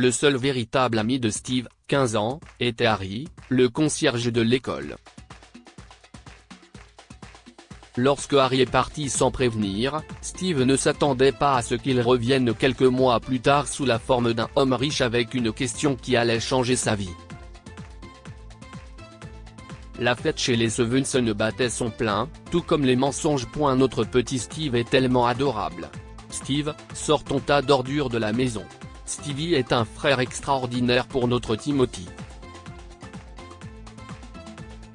Le seul véritable ami de Steve, 15 ans, était Harry, le concierge de l'école. Lorsque Harry est parti sans prévenir, Steve ne s'attendait pas à ce qu'il revienne quelques mois plus tard sous la forme d'un homme riche avec une question qui allait changer sa vie. La fête chez les Stevenson battait son plein, tout comme les mensonges. Notre petit Steve est tellement adorable. Steve, sort ton tas d'ordures de la maison. Stevie est un frère extraordinaire pour notre Timothy.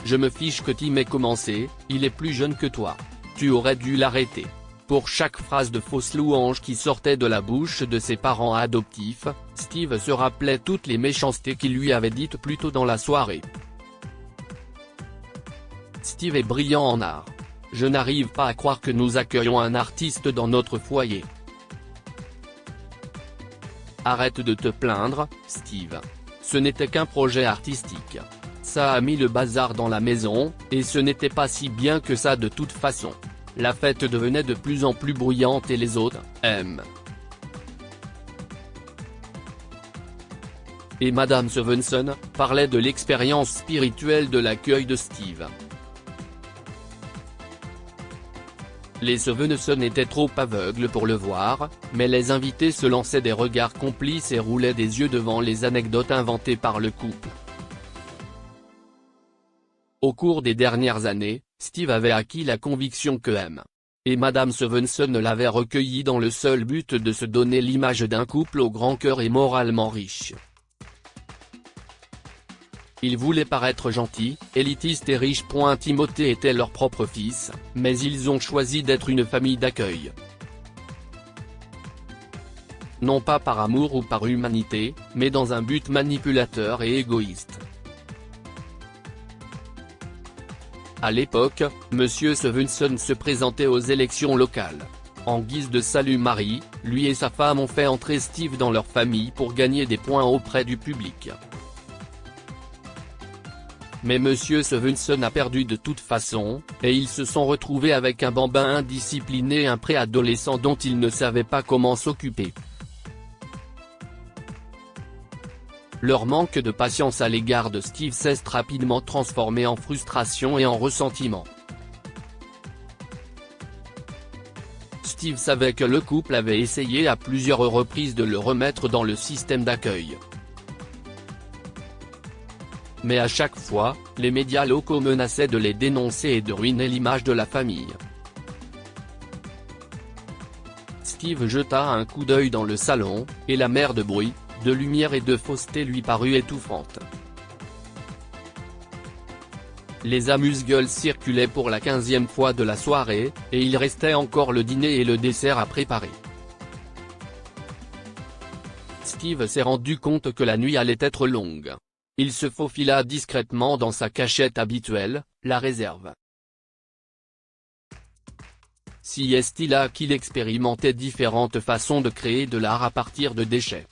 Je me fiche que Tim ait commencé, il est plus jeune que toi. Tu aurais dû l'arrêter. Pour chaque phrase de fausse louange qui sortait de la bouche de ses parents adoptifs, Steve se rappelait toutes les méchancetés qu'il lui avait dites plus tôt dans la soirée. Steve est brillant en art. Je n'arrive pas à croire que nous accueillons un artiste dans notre foyer. Arrête de te plaindre, Steve. Ce n'était qu'un projet artistique. Ça a mis le bazar dans la maison, et ce n'était pas si bien que ça de toute façon. La fête devenait de plus en plus bruyante et les autres, et Madame Stevenson, parlait de l'expérience spirituelle de l'accueil de Steve. Les Stevenson étaient trop aveugles pour le voir, mais les invités se lançaient des regards complices et roulaient des yeux devant les anecdotes inventées par le couple. Au cours des dernières années, Steve avait acquis la conviction que et Madame Stevenson l'avaient recueilli dans le seul but de se donner l'image d'un couple au grand cœur et moralement riche. Ils voulaient paraître gentils, élitistes et riches. Timothée était leur propre fils, mais ils ont choisi d'être une famille d'accueil. Non pas par amour ou par humanité, mais dans un but manipulateur et égoïste. À l'époque, Monsieur Stevenson se présentait aux élections locales. En guise de salut Marie, lui et sa femme ont fait entrer Steve dans leur famille pour gagner des points auprès du public. Mais Monsieur Stevenson a perdu de toute façon, et ils se sont retrouvés avec un bambin indiscipliné et un préadolescent dont ils ne savaient pas comment s'occuper. Leur manque de patience à l'égard de Steve s'est rapidement transformé en frustration et en ressentiment. Steve savait que le couple avait essayé à plusieurs reprises de le remettre dans le système d'accueil. Mais à chaque fois, les médias locaux menaçaient de les dénoncer et de ruiner l'image de la famille. Steve jeta un coup d'œil dans le salon, et la mer de bruit, de lumière et de fausseté lui parut étouffante. Les amuse-gueules circulaient pour la 15e fois de la soirée, et il restait encore le dîner et le dessert à préparer. Steve s'est rendu compte que la nuit allait être longue. Il se faufila discrètement dans sa cachette habituelle, la réserve. Si est-il là qu'il expérimentait différentes façons de créer de l'art à partir de déchets.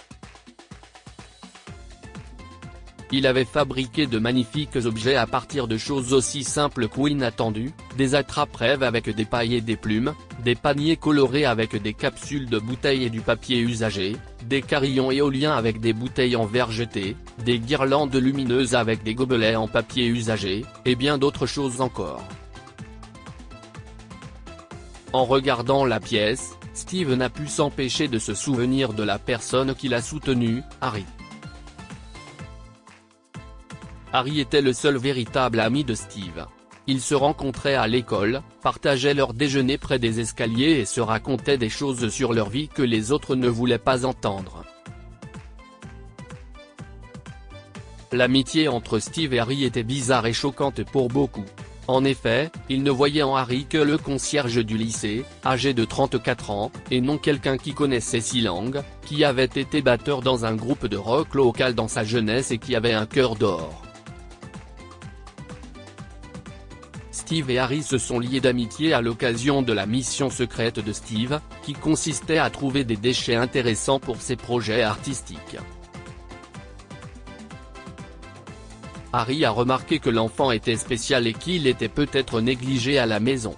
Il avait fabriqué de magnifiques objets à partir de choses aussi simples qu'inattendues, des attrape-rêves avec des pailles et des plumes, des paniers colorés avec des capsules de bouteilles et du papier usagé, des carillons éoliens avec des bouteilles en verre jeté, des guirlandes lumineuses avec des gobelets en papier usagé, et bien d'autres choses encore. En regardant la pièce, Steve n'a pu s'empêcher de se souvenir de la personne qui l'a soutenu, Harry. Harry était le seul véritable ami de Steve. Ils se rencontraient à l'école, partageaient leur déjeuner près des escaliers et se racontaient des choses sur leur vie que les autres ne voulaient pas entendre. L'amitié entre Steve et Harry était bizarre et choquante pour beaucoup. En effet, ils ne voyaient en Harry que le concierge du lycée, âgé de 34 ans, et non quelqu'un qui connaissait 6 langues, qui avait été batteur dans un groupe de rock local dans sa jeunesse et qui avait un cœur d'or. Steve et Harry se sont liés d'amitié à l'occasion de la mission secrète de Steve, qui consistait à trouver des déchets intéressants pour ses projets artistiques. Harry a remarqué que l'enfant était spécial et qu'il était peut-être négligé à la maison.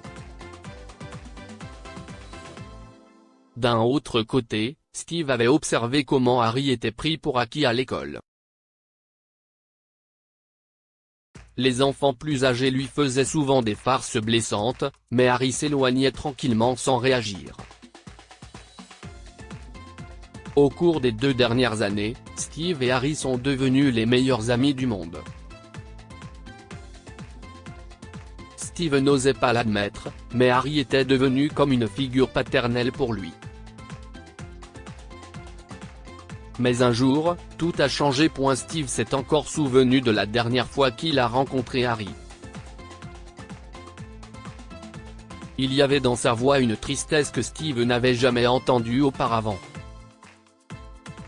D'un autre côté, Steve avait observé comment Harry était pris pour acquis à l'école. Les enfants plus âgés lui faisaient souvent des farces blessantes, mais Harry s'éloignait tranquillement sans réagir. Au cours des 2 dernières années, Steve et Harry sont devenus les meilleurs amis du monde. Steve n'osait pas l'admettre, mais Harry était devenu comme une figure paternelle pour lui. Mais un jour, tout a changé. Steve s'est encore souvenu de la dernière fois qu'il a rencontré Harry. Il y avait dans sa voix une tristesse que Steve n'avait jamais entendue auparavant.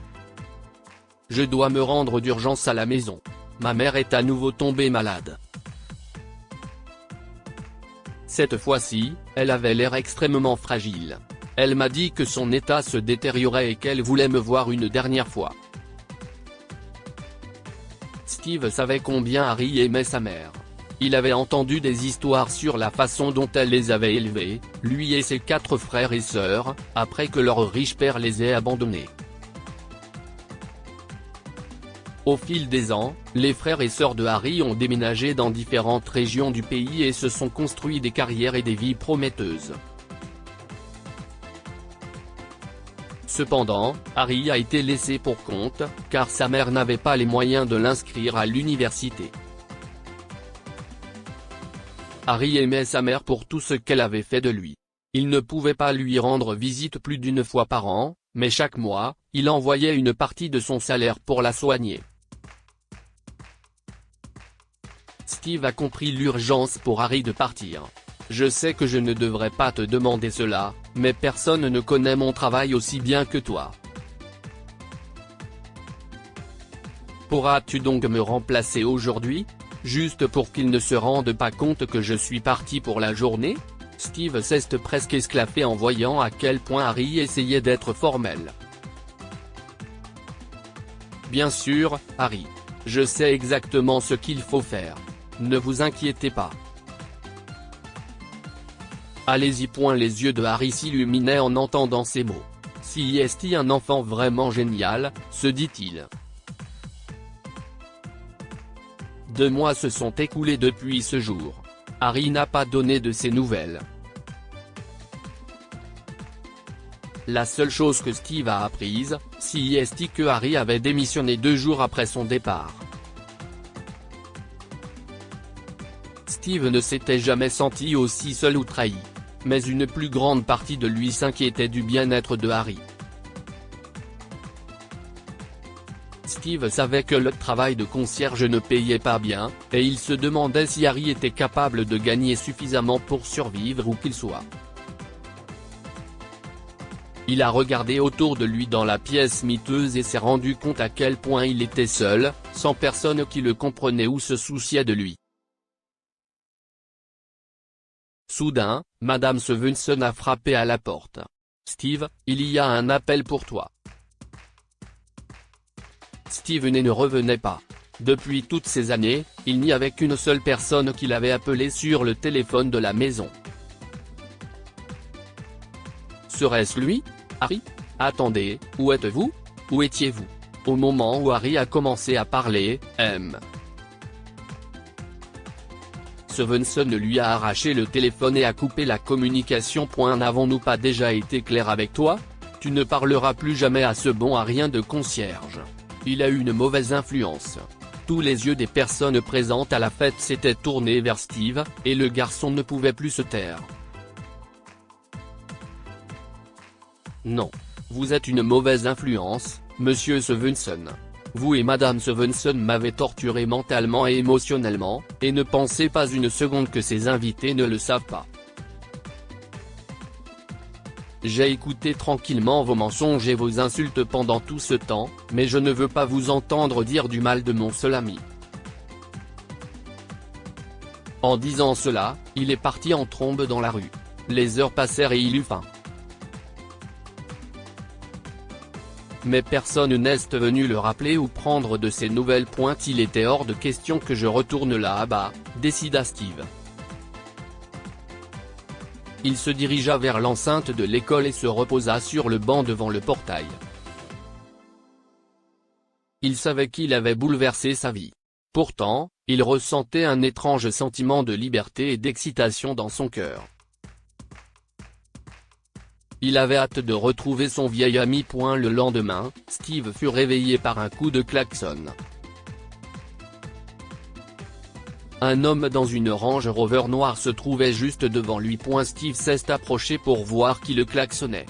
« Je dois me rendre d'urgence à la maison. Ma mère est à nouveau tombée malade. » Cette fois-ci, elle avait l'air extrêmement fragile. Elle m'a dit que son état se détériorait et qu'elle voulait me voir une dernière fois. Steve savait combien Harry aimait sa mère. Il avait entendu des histoires sur la façon dont elle les avait élevés, lui et ses 4 frères et sœurs, après que leur riche père les ait abandonnés. Au fil des ans, les frères et sœurs de Harry ont déménagé dans différentes régions du pays et se sont construits des carrières et des vies prometteuses. Cependant, Harry a été laissé pour compte, car sa mère n'avait pas les moyens de l'inscrire à l'université. Harry aimait sa mère pour tout ce qu'elle avait fait de lui. Il ne pouvait pas lui rendre visite plus d'1 fois par an, mais chaque mois, il envoyait une partie de son salaire pour la soigner. Steve a compris l'urgence pour Harry de partir. « Je sais que je ne devrais pas te demander cela, mais personne ne connaît mon travail aussi bien que toi. Pourras-tu donc me remplacer aujourd'hui, juste pour qu'il ne se rende pas compte que je suis parti pour la journée ?» Steve s'est presque esclaffé en voyant à quel point Harry essayait d'être formel. « Bien sûr, Harry. Je sais exactement ce qu'il faut faire. Ne vous inquiétez pas. » Allez-y. Les yeux de Harry s'illuminaient en entendant ces mots. « Si est-il un enfant vraiment génial », se dit-il. 2 mois se sont écoulés depuis ce jour. Harry n'a pas donné de ses nouvelles. La seule chose que Steve a apprise, c'est que Harry avait démissionné 2 jours après son départ. Steve ne s'était jamais senti aussi seul ou trahi. Mais une plus grande partie de lui s'inquiétait du bien-être de Harry. Steve savait que le travail de concierge ne payait pas bien, et il se demandait si Harry était capable de gagner suffisamment pour survivre où qu'il soit. Il a regardé autour de lui dans la pièce miteuse et s'est rendu compte à quel point il était seul, sans personne qui le comprenait ou se souciait de lui. Soudain, Madame Stevenson a frappé à la porte. « Steve, il y a un appel pour toi. » Steve ne revenait pas. Depuis toutes ces années, il n'y avait qu'une seule personne qui l'avait appelé sur le téléphone de la maison. Serait-ce lui, Harry? Attendez, où êtes-vous? Où étiez-vous? Au moment où Harry a commencé à parler, Stevenson lui a arraché le téléphone et a coupé la communication. N'avons-nous pas déjà été clairs avec toi? Tu ne parleras plus jamais à ce bon à rien de concierge. Il a eu une mauvaise influence. Tous les yeux des personnes présentes à la fête s'étaient tournés vers Steve, et le garçon ne pouvait plus se taire. Non. Vous êtes une mauvaise influence, monsieur Stevenson. Vous et Madame Stevenson m'avez torturé mentalement et émotionnellement, et ne pensez pas une seconde que ces invités ne le savent pas. J'ai écouté tranquillement vos mensonges et vos insultes pendant tout ce temps, mais je ne veux pas vous entendre dire du mal de mon seul ami. En disant cela, il est parti en trombe dans la rue. Les heures passèrent et il eut faim. Mais personne n'est venu le rappeler ou prendre de ses nouvelles. Il était hors de question que je retourne là-bas, décida Steve. Il se dirigea vers l'enceinte de l'école et se reposa sur le banc devant le portail. Il savait qu'il avait bouleversé sa vie. Pourtant, il ressentait un étrange sentiment de liberté et d'excitation dans son cœur. Il avait hâte de retrouver son vieil ami. Le lendemain, Steve fut réveillé par un coup de klaxon. Un homme dans une Range Rover noire se trouvait juste devant lui. Steve s'est approché pour voir qui le klaxonnait.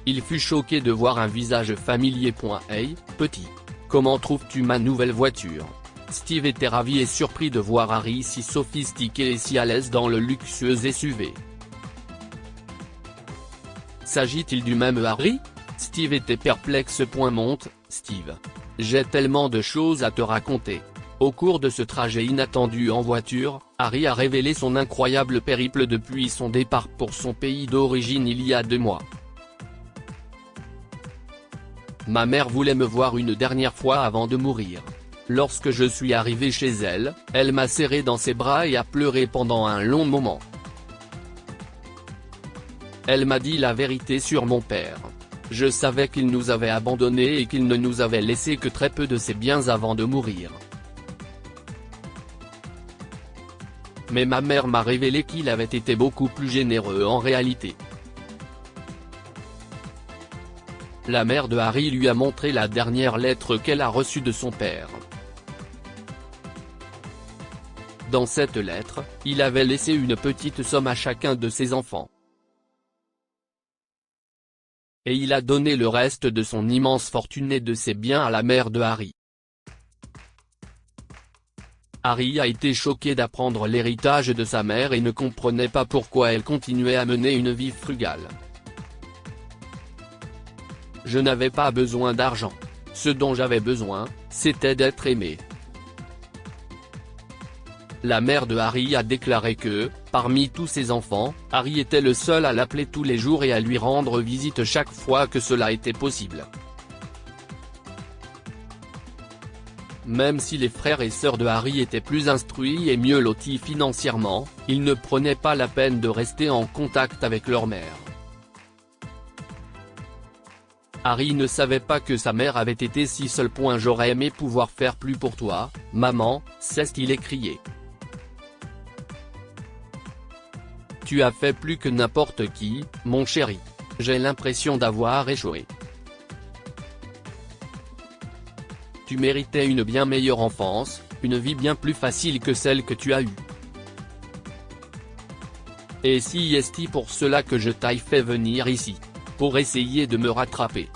Il fut choqué de voir un visage familier. Hey, petit. Comment trouves-tu ma nouvelle voiture? Steve était ravi et surpris de voir Harry si sophistiqué et si à l'aise dans le luxueux SUV. S'agit-il du même Harry? Steve était perplexe. Steve. J'ai tellement de choses à te raconter. Au cours de ce trajet inattendu en voiture, Harry a révélé son incroyable périple depuis son départ pour son pays d'origine il y a 2 mois. Ma mère voulait me voir une dernière fois avant de mourir. Lorsque je suis arrivé chez elle, elle m'a serré dans ses bras et a pleuré pendant un long moment. Elle m'a dit la vérité sur mon père. Je savais qu'il nous avait abandonnés et qu'il ne nous avait laissé que très peu de ses biens avant de mourir. Mais ma mère m'a révélé qu'il avait été beaucoup plus généreux en réalité. La mère de Harry lui a montré la dernière lettre qu'elle a reçue de son père. Dans cette lettre, il avait laissé une petite somme à chacun de ses enfants. Et il a donné le reste de son immense fortune et de ses biens à la mère de Harry. Harry a été choqué d'apprendre l'héritage de sa mère et ne comprenait pas pourquoi elle continuait à mener une vie frugale. Je n'avais pas besoin d'argent. Ce dont j'avais besoin, c'était d'être aimé. La mère de Harry a déclaré que, parmi tous ses enfants, Harry était le seul à l'appeler tous les jours et à lui rendre visite chaque fois que cela était possible. Même si les frères et sœurs de Harry étaient plus instruits et mieux lotis financièrement, ils ne prenaient pas la peine de rester en contact avec leur mère. Harry ne savait pas que sa mère avait été si seule. J'aurais aimé pouvoir faire plus pour toi, maman, c'est ce qu'il écriait. Tu as fait plus que n'importe qui, mon chéri. J'ai l'impression d'avoir échoué. Tu méritais une bien meilleure enfance, une vie bien plus facile que celle que tu as eue. Et si est-il pour cela que je t'ai fait venir ici? Pour essayer de me rattraper.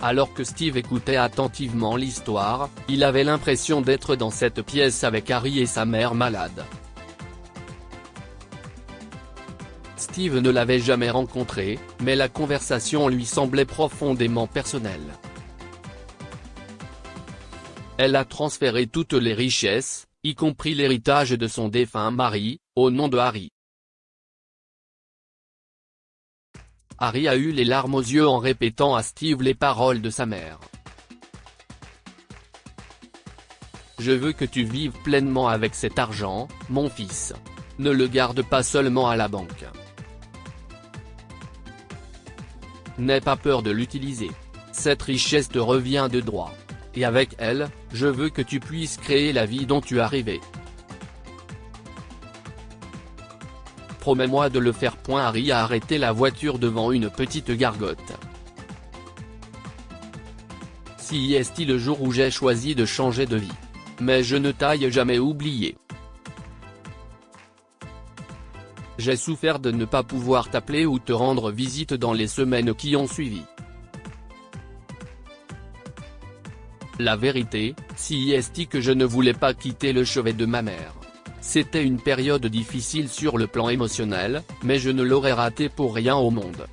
Alors que Steve écoutait attentivement l'histoire, il avait l'impression d'être dans cette pièce avec Harry et sa mère malade. Steve ne l'avait jamais rencontré, mais la conversation lui semblait profondément personnelle. Elle a transféré toutes les richesses, y compris l'héritage de son défunt mari, au nom de Harry. Harry a eu les larmes aux yeux en répétant à Steve les paroles de sa mère. Je veux que tu vives pleinement avec cet argent, mon fils. Ne le garde pas seulement à la banque. N'aie pas peur de l'utiliser. Cette richesse te revient de droit. Et avec elle, je veux que tu puisses créer la vie dont tu as rêvé. Promets-moi de le faire. Harry a arrêté la voiture devant une petite gargote. Si est-il le jour où j'ai choisi de changer de vie. Mais je ne t'ai jamais oublié. J'ai souffert de ne pas pouvoir t'appeler ou te rendre visite dans les semaines qui ont suivi. La vérité, si est-il que je ne voulais pas quitter le chevet de ma mère. C'était une période difficile sur le plan émotionnel, mais je ne l'aurais raté pour rien au monde.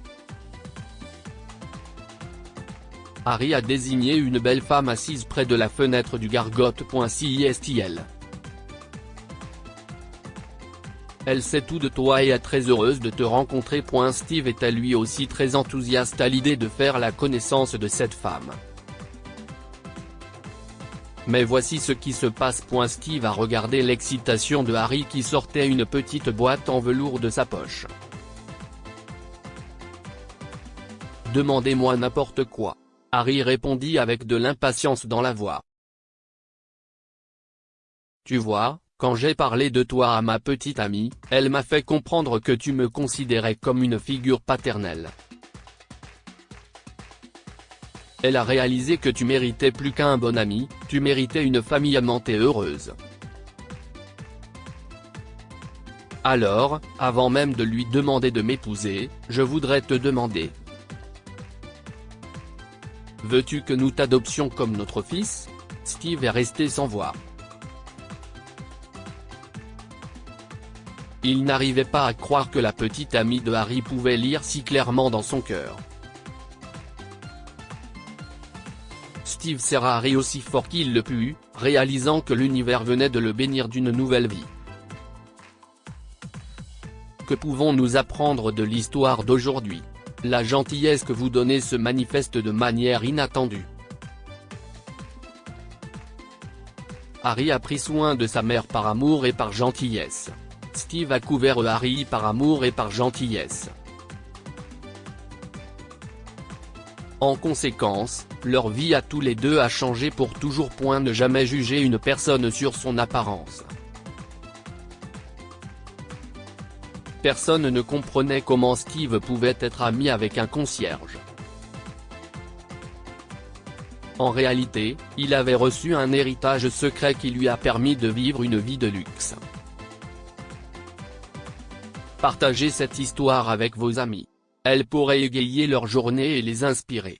Harry a désigné une belle femme assise près de la fenêtre du gargote. Si est-il. Elle sait tout de toi et est très heureuse de te rencontrer. Steve était lui aussi très enthousiaste à l'idée de faire la connaissance de cette femme. Mais voici ce qui se passe. Steve a regardé l'excitation de Harry qui sortait une petite boîte en velours de sa poche. Demandez-moi n'importe quoi. Harry répondit avec de l'impatience dans la voix. Tu vois, quand j'ai parlé de toi à ma petite amie, elle m'a fait comprendre que tu me considérais comme une figure paternelle. Elle a réalisé que tu méritais plus qu'un bon ami, tu méritais une famille aimante et heureuse. Alors, avant même de lui demander de m'épouser, je voudrais te demander. Veux-tu que nous t'adoptions comme notre fils ? Steve est resté sans voix. Il n'arrivait pas à croire que la petite amie de Harry pouvait lire si clairement dans son cœur. Steve serra Harry aussi fort qu'il le put, réalisant que l'univers venait de le bénir d'une nouvelle vie. Que pouvons-nous apprendre de l'histoire d'aujourd'hui ? La gentillesse que vous donnez se manifeste de manière inattendue. Harry a pris soin de sa mère par amour et par gentillesse. Steve a couvert Harry par amour et par gentillesse. En conséquence, leur vie à tous les deux a changé pour toujours. Ne jamais juger une personne sur son apparence. Personne ne comprenait comment Steve pouvait être ami avec un concierge. En réalité, il avait reçu un héritage secret qui lui a permis de vivre une vie de luxe. Partagez cette histoire avec vos amis. Elle pourrait égayer leur journée et les inspirer.